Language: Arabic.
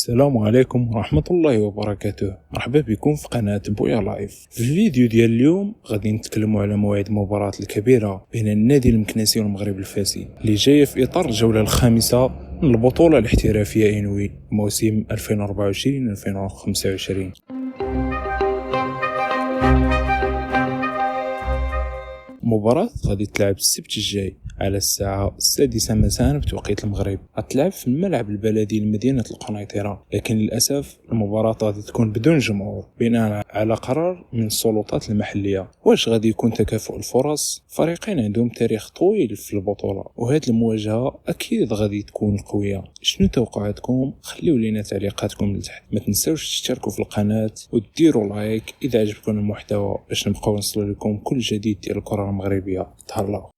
السلام عليكم ورحمة الله وبركاته. مرحبا بكم في قناة بويا لايف. في الفيديو ديال اليوم غادي نتكلموا على موعد المباراة الكبيرة بين النادي المكناسي والمغرب الفاسي اللي جاية في إطار الجولة الخامسة من البطولة الاحترافية إنوي موسم 2024-2025. مباراة غادي تلعب السبت الجاي على الساعة 6 مساء بتوقيت المغرب. غتلعب في الملعب البلدي لمدينة القنيطرة، لكن للأسف المباراة غادي تكون بدون جمهور بناء على قرار من السلطات المحلية. واش غادي يكون تكافؤ الفرص؟ فريقين عندهم تاريخ طويل في البطولة، وهذه المواجهة أكيد غادي تكون قوية. شنو توقعاتكم؟ خليوا لنا تعليقاتكم لتحت. ما تنسوش تشتركوا في القناة وديروا لايك إذا عجبكم المحتوى باش نبقاو نوصلوا لكم كل جديد ديال الكرة المغربية. تهلاو.